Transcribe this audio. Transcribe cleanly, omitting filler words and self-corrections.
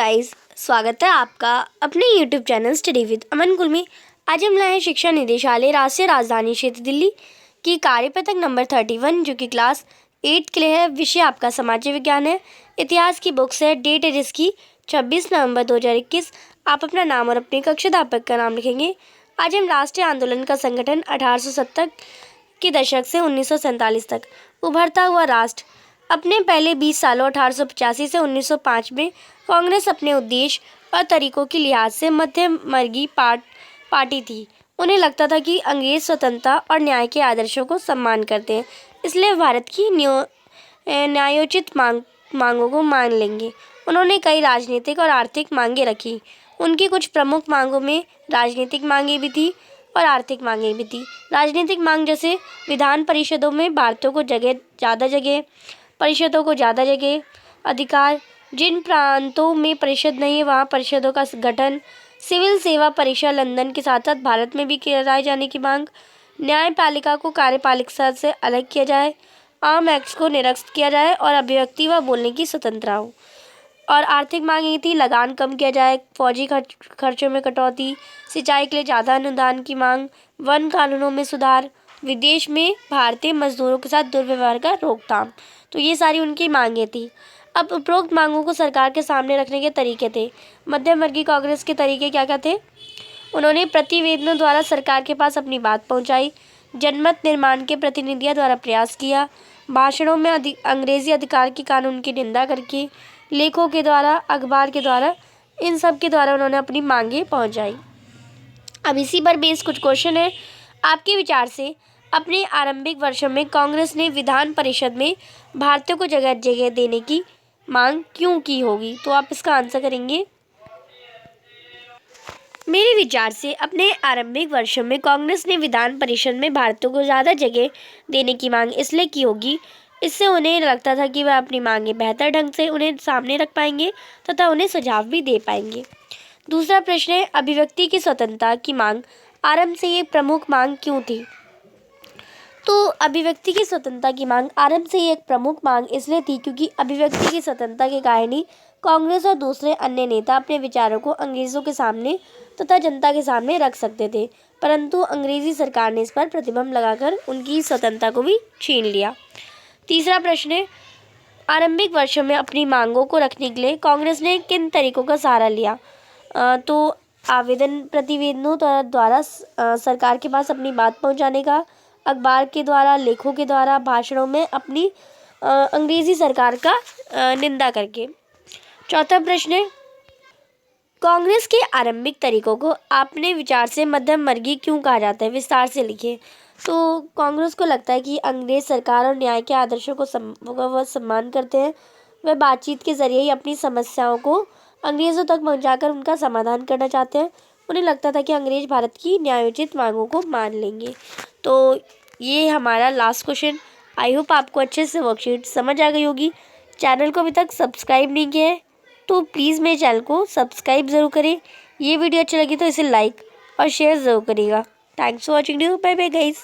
Guys, स्वागत है आपका अपने YouTube चैनल स्टडी विद अमन कुल में। आज हम लाए हैं शिक्षा निदेशालय राष्ट्रीय राजधानी क्षेत्र दिल्ली की कार्यपत्रक नंबर 31 जो कि क्लास 8 के लिए है। विषय आपका समाज विज्ञान है। इतिहास की बुक्स है। डेट है जिसकी 26 नवंबर 2021। आप अपना नाम और अपने कक्षाध्यापक का नाम लिखेंगे। आज हम राष्ट्रीय आंदोलन का संगठन 1870 के दशक से 1947 तक उभरता हुआ राष्ट्र। अपने पहले 20 सालों 1885 से 1905 में कांग्रेस अपने उद्देश्य और तरीकों के लिहाज से मध्यवर्गीय पार्टी थी। उन्हें लगता था कि अंग्रेज स्वतंत्रता और न्याय के आदर्शों को सम्मान करते हैं, इसलिए भारत की न्यायोचित मांगों को मान लेंगे। उन्होंने कई राजनीतिक और आर्थिक मांगें रखी। उनकी कुछ प्रमुख मांगों में राजनीतिक मांगें भी थी और आर्थिक मांगें भी थी। राजनीतिक मांग जैसे विधान परिषदों में भारतीयों को ज़्यादा जगह अधिकार, जिन प्रांतों में परिषद नहीं है वहाँ परिषदों का गठन, सिविल सेवा परीक्षा लंदन के साथ साथ भारत में भी कराए जाने की मांग, न्यायपालिका को कार्यपालिका से अलग किया जाए, आम एक्ट को निरस्त किया जाए और अभिव्यक्ति व बोलने की स्वतंत्रता हो। और आर्थिक मांग ये थी, लगान कम किया जाए, फौजी खर्चों में कटौती, सिंचाई के लिए ज़्यादा अनुदान की मांग, वन कानूनों में सुधार, विदेश में भारतीय मजदूरों के साथ दुर्व्यवहार का रोकथाम। तो ये सारी उनकी मांगें थी। अब उपरोक्त मांगों को सरकार के सामने रखने के तरीके थे। मध्यम वर्गीय कांग्रेस के तरीके क्या क्या थे? उन्होंने प्रतिवेदनों द्वारा सरकार के पास अपनी बात पहुंचाई, जनमत निर्माण के प्रतिनिधियों द्वारा प्रयास किया, भाषणों में अंग्रेजी अधिकार की कानून की निंदा करके, लेखों के द्वारा, अखबार के द्वारा, इन सब के द्वारा उन्होंने अपनी मांगें पहुंचाई। अब इसी पर बेस कुछ क्वेश्चन है। आपके विचार से अपने आरंभिक वर्षों में कांग्रेस ने विधान परिषद में भारतीयों को जगह जगह देने की मांग क्यों की होगी? तो आप इसका आंसर करेंगे। मेरे विचार से अपने आरंभिक वर्षों में कांग्रेस ने विधान परिषद में भारतीयों को ज़्यादा जगह देने की मांग इसलिए की होगी, इससे उन्हें लगता था कि वह अपनी मांगें बेहतर ढंग से उन्हें सामने रख पाएंगे तथा उन्हें सुझाव भी दे पाएंगे। दूसरा प्रश्न है, अभिव्यक्ति की स्वतंत्रता की मांग आरंभ से एक प्रमुख मांग क्यों थी? तो अभिव्यक्ति की स्वतंत्रता की मांग आरंभ से एक प्रमुख मांग इसलिए थी क्योंकि अभिव्यक्ति की स्वतंत्रता के कारण ही कांग्रेस और दूसरे अन्य नेता अपने विचारों को अंग्रेजों के सामने तथा जनता के सामने रख सकते थे, परंतु अंग्रेजी सरकार ने इस पर प्रतिबंध लगाकर उनकी स्वतंत्रता को भी छीन लिया। तीसरा प्रश्न है, आरंभिक वर्षों में अपनी मांगों को रखने के लिए कांग्रेस ने किन तरीकों का सहारा लिया? तो आवेदन प्रतिवेदनों द्वारा सरकार के पास अपनी बात पहुंचाने का, अखबार के द्वारा, लेखों के द्वारा, भाषणों में अपनी अंग्रेजी सरकार का निंदा करके। चौथा प्रश्न है, कांग्रेस के आरंभिक तरीकों को अपने विचार से मध्यम वर्गीय क्यों कहा जाता है? विस्तार से लिखिए। तो कांग्रेस को लगता है कि अंग्रेज सरकार और न्याय के आदर्शों को वह सम्मान करते हैं। वह बातचीत के जरिए ही अपनी समस्याओं को अंग्रेज़ों तक पहुंचाकर उनका समाधान करना चाहते हैं। उन्हें लगता था कि अंग्रेज भारत की न्यायोचित मांगों को मान लेंगे। तो ये हमारा लास्ट क्वेश्चन। आई होप आपको अच्छे से वर्कशीट समझ आ गई होगी। चैनल को अभी तक सब्सक्राइब नहीं किया है तो प्लीज़ मेरे चैनल को सब्सक्राइब ज़रूर करें। ये वीडियो अच्छी लगी तो इसे लाइक और शेयर ज़रूर करिएगा। Thanks for watching. Bye bye guys.